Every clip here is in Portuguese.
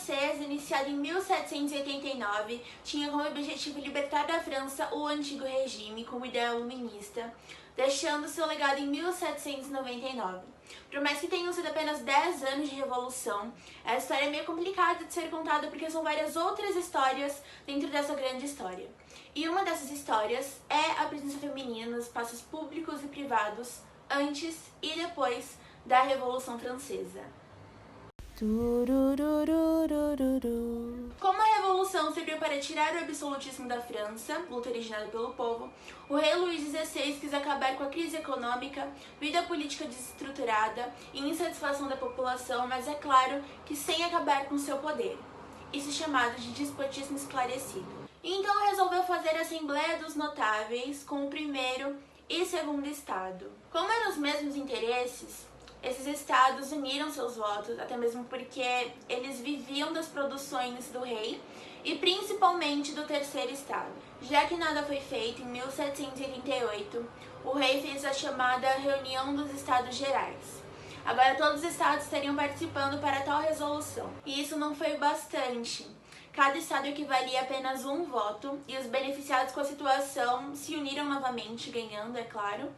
Francesa, iniciada em 1789, tinha como objetivo libertar da França o antigo regime como ideal iluminista, deixando seu legado em 1799. Por mais que tenham sido apenas 10 anos de revolução, a história é meio complicada de ser contada porque são várias outras histórias dentro dessa grande história. E uma dessas histórias é a presença feminina nos espaços públicos e privados antes e depois da Revolução Francesa. Como a Revolução serviu para tirar o absolutismo da França, luta originada pelo povo, o rei Luís XVI quis acabar com a crise econômica, vida política desestruturada e insatisfação da população, mas é claro que sem acabar com seu poder. Isso é chamado de despotismo esclarecido. Então resolveu fazer a Assembleia dos Notáveis com o primeiro e segundo estado. Como eram os mesmos interesses, esses estados uniram seus votos, até mesmo porque eles viviam das produções do rei e principalmente do terceiro estado. Já que nada foi feito, em 1788, o rei fez a chamada Reunião dos Estados Gerais. Agora todos os estados estariam participando para tal resolução. E isso não foi o bastante. Cada estado equivalia a apenas um voto e os beneficiados com a situação se uniram novamente, ganhando, é claro.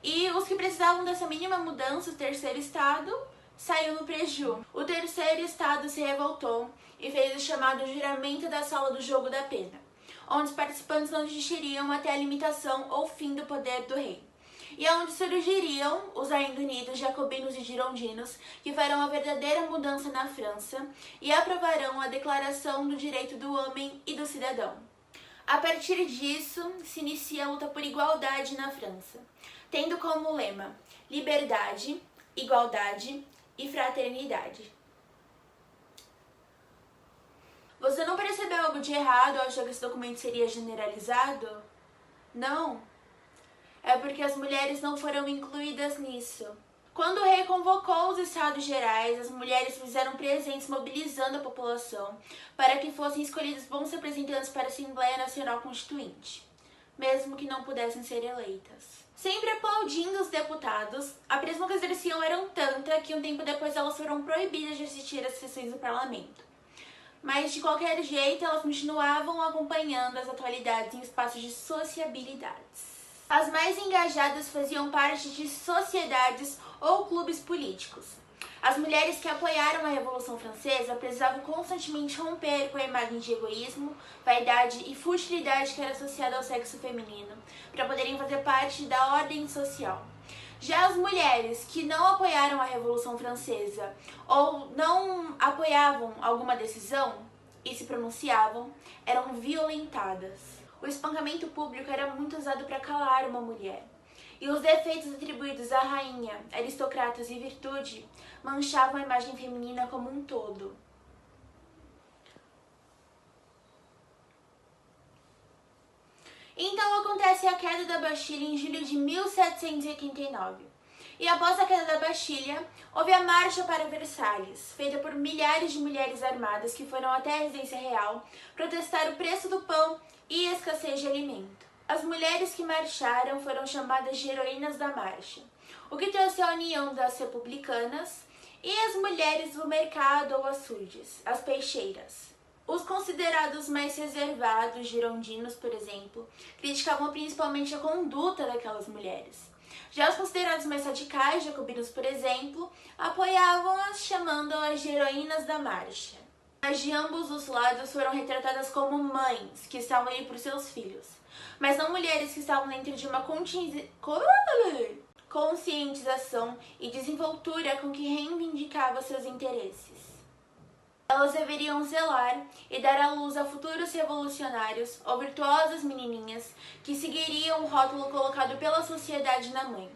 E os que precisavam dessa mínima mudança, o terceiro estado, saiu no preju. O terceiro estado se revoltou e fez o chamado juramento da sala do jogo da pena, onde os participantes não desistiriam até a limitação ou fim do poder do rei. E é onde surgiriam os ainda unidos jacobinos e girondinos, que farão a verdadeira mudança na França e aprovarão a Declaração do Direito do Homem e do Cidadão. A partir disso, se inicia a luta por igualdade na França, tendo como lema liberdade, igualdade e fraternidade. Você não percebeu algo de errado ou achou que esse documento seria generalizado? Não. É porque as mulheres não foram incluídas nisso. Quando o rei convocou os Estados Gerais, as mulheres fizeram presentes mobilizando a população para que fossem escolhidos bons representantes para a Assembleia Nacional Constituinte, mesmo que não pudessem ser eleitas. Sempre aplaudindo os deputados, a pressão que exerciam era tanta que um tempo depois elas foram proibidas de assistir às sessões do parlamento. Mas, de qualquer jeito, elas continuavam acompanhando as atualidades em espaços de sociabilidades. As mais engajadas faziam parte de sociedades ou clubes políticos. As mulheres que apoiaram a Revolução Francesa precisavam constantemente romper com a imagem de egoísmo, vaidade e futilidade que era associada ao sexo feminino, para poderem fazer parte da ordem social. Já as mulheres que não apoiaram a Revolução Francesa ou não apoiavam alguma decisão e se pronunciavam, eram violentadas. O espancamento público era muito usado para calar uma mulher. E os defeitos atribuídos à rainha, aristocratas e virtude manchavam a imagem feminina como um todo. Então acontece a queda da Bastilha em julho de 1789. E após a queda da Bastilha, houve a Marcha para Versalhes, feita por milhares de mulheres armadas que foram até a residência real protestar o preço do pão e a escassez de alimento. As mulheres que marcharam foram chamadas de heroínas da marcha, o que trouxe a união das republicanas e as mulheres do mercado ou açudes, as peixeiras. Os considerados mais reservados, girondinos, por exemplo, criticavam principalmente a conduta daquelas mulheres. Já os considerados mais radicais, jacobinos, por exemplo, apoiavam-as, chamando-as de heroínas da marcha. Mas de ambos os lados foram retratadas como mães que estavam ali por seus filhos, mas não mulheres que estavam dentro de uma conscientização e desenvoltura com que reivindicava seus interesses. Elas deveriam zelar e dar à luz a futuros revolucionários ou virtuosas menininhas que seguiriam o rótulo colocado pela sociedade na mãe.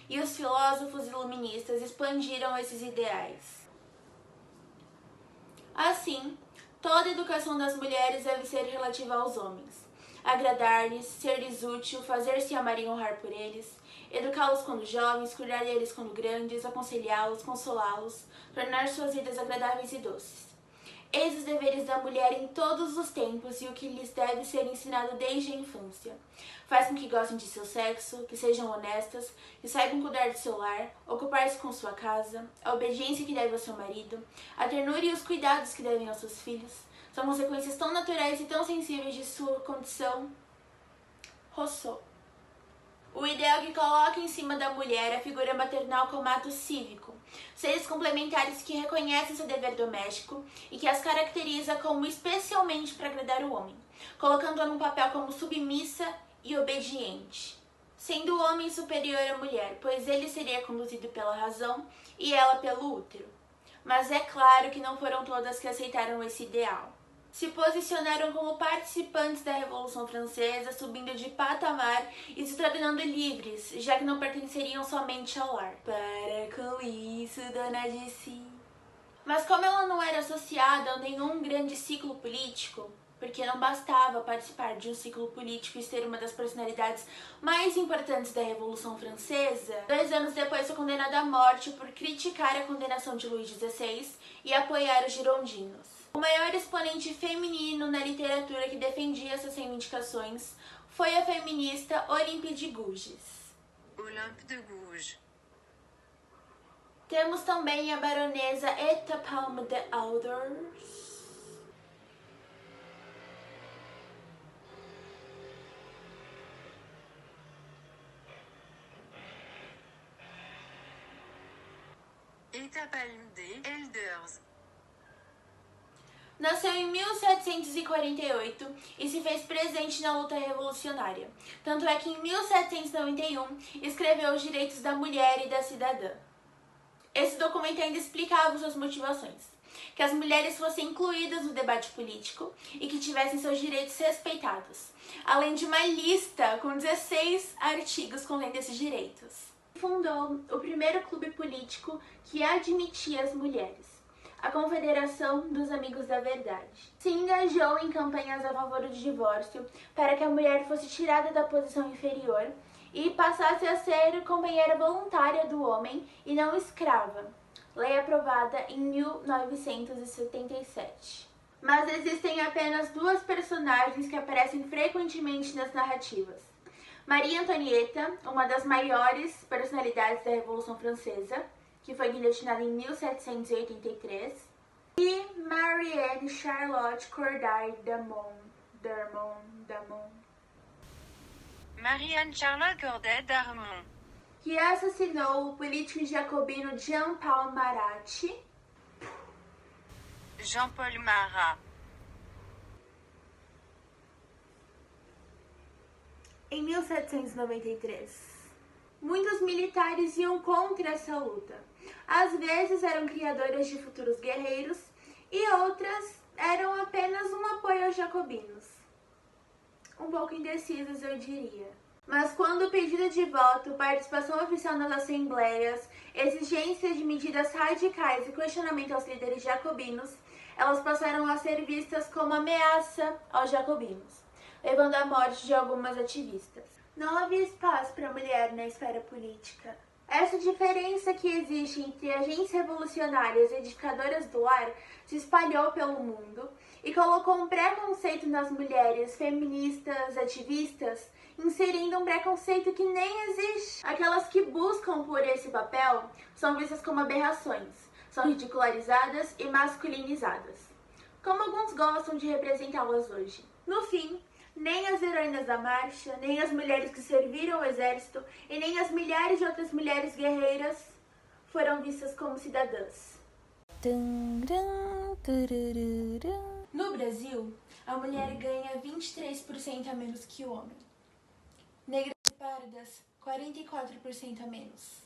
E os filósofos iluministas expandiram esses ideais. Assim, toda a educação das mulheres deve ser relativa aos homens. Agradar-lhes, ser-lhes útil, fazer-se amar e honrar por eles, educá-los quando jovens, cuidar deles quando grandes, aconselhá-los, consolá-los, tornar suas vidas agradáveis e doces. eis os deveres da mulher em todos os tempos e o que lhes deve ser ensinado desde a infância. Faz com que gostem de seu sexo, que sejam honestas, que saibam cuidar do seu lar, ocupar-se com sua casa, a obediência que deve ao seu marido, a ternura e os cuidados que devem aos seus filhos. São consequências tão naturais e tão sensíveis de sua condição. Rousseau. O ideal que coloca em cima da mulher a figura maternal como ato cívico, seres complementares que reconhecem seu dever doméstico e que as caracteriza como especialmente para agradar o homem, colocando-a num papel como submissa e obediente, sendo o homem superior à mulher, pois ele seria conduzido pela razão e ela pelo útero. Mas é claro que não foram todas que aceitaram esse ideal. Se posicionaram como participantes da Revolução Francesa, subindo de patamar e se tornando livres, já que não pertenceriam somente ao lar. Para com isso, dona de si. Mas como ela não era associada a nenhum grande ciclo político, porque não bastava participar de um ciclo político e ser uma das personalidades mais importantes da Revolução Francesa, 2 anos depois foi condenada à morte por criticar a condenação de Luís XVI e apoiar os girondinos. O maior exponente feminino na literatura que defendia essas reivindicações foi a feminista Olympe de Gouges. Olympe de Gouges. Temos também a baronesa Eta Palme de Alders. Eta Palme de Elders. Nasceu em 1748 e se fez presente na luta revolucionária. Tanto é que em 1791 escreveu Os Direitos da Mulher e da Cidadã. Esse documento ainda explicava suas motivações: que as mulheres fossem incluídas no debate político e que tivessem seus direitos respeitados, além de uma lista com 16 artigos contendo esses direitos. Fundou o primeiro clube político que admitia as mulheres, a Confederação dos Amigos da Verdade. Se engajou em campanhas a favor do divórcio para que a mulher fosse tirada da posição inferior e passasse a ser companheira voluntária do homem e não escrava. Lei aprovada em 1977. Mas existem apenas 2 personagens que aparecem frequentemente nas narrativas: Maria Antonieta, uma das maiores personalidades da Revolução Francesa, que foi guilhotinada em 1783, e Marianne Charlotte Corday d'Amont. Marianne Charlotte Corday d'Armont. Que assassinou o político jacobino Jean-Paul Marat. Jean-Paul Marat. Em 1793. Muitos militares iam contra essa luta. Às vezes eram criadoras de futuros guerreiros e outras eram apenas um apoio aos jacobinos. Um pouco indecisas, eu diria. Mas quando o pedido de voto, participação oficial nas assembleias, exigências de medidas radicais e questionamento aos líderes jacobinos, elas passaram a ser vistas como ameaça aos jacobinos, levando à morte de algumas ativistas. Não havia espaço para a mulher na esfera política. Essa diferença que existe entre agentes revolucionárias e edificadoras do lar se espalhou pelo mundo e colocou um preconceito nas mulheres feministas, ativistas, inserindo um preconceito que nem existe. Aquelas que buscam por esse papel são vistas como aberrações, são ridicularizadas e masculinizadas, como alguns gostam de representá-las hoje. No fim, nem as heroínas da marcha, nem as mulheres que serviram o exército e nem as milhares de outras mulheres guerreiras foram vistas como cidadãs. No Brasil, a mulher ganha 23% a menos que o homem. Negras e pardas, 44% a menos.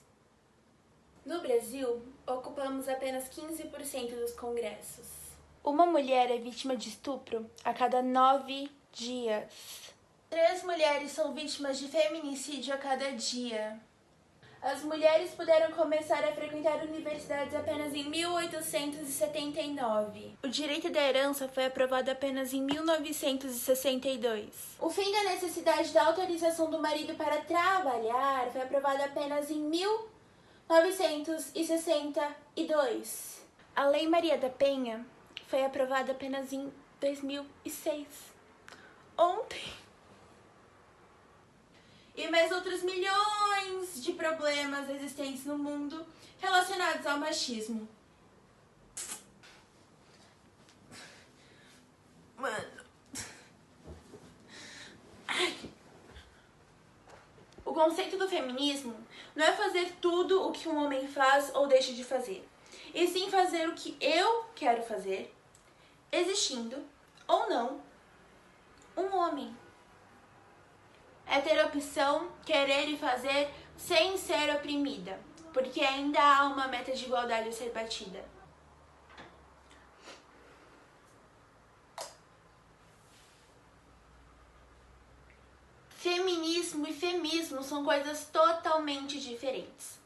No Brasil, ocupamos apenas 15% dos congressos. Uma mulher é vítima de estupro a cada 9 dias. 3 mulheres são vítimas de feminicídio a cada dia. As mulheres puderam começar a frequentar universidades apenas em 1879. O direito da herança foi aprovado apenas em 1962. O fim da necessidade da autorização do marido para trabalhar foi aprovado apenas em 1962. A Lei Maria da Penha foi aprovada apenas em 2006. Ontem. E mais outros milhões de problemas existentes no mundo relacionados ao machismo. Mano. Ai. O conceito do feminismo não é fazer tudo o que um homem faz ou deixa de fazer, e sim fazer o que eu quero fazer, existindo ou não um homem. É ter opção, querer e fazer sem ser oprimida, porque ainda há uma meta de igualdade a ser batida. Feminismo e femismo são coisas totalmente diferentes.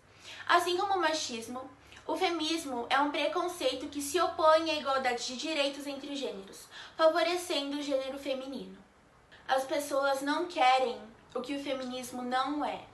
Assim como o machismo, o feminismo é um preconceito que se opõe à igualdade de direitos entre os gêneros, favorecendo o gênero feminino. As pessoas não querem o que o feminismo não é.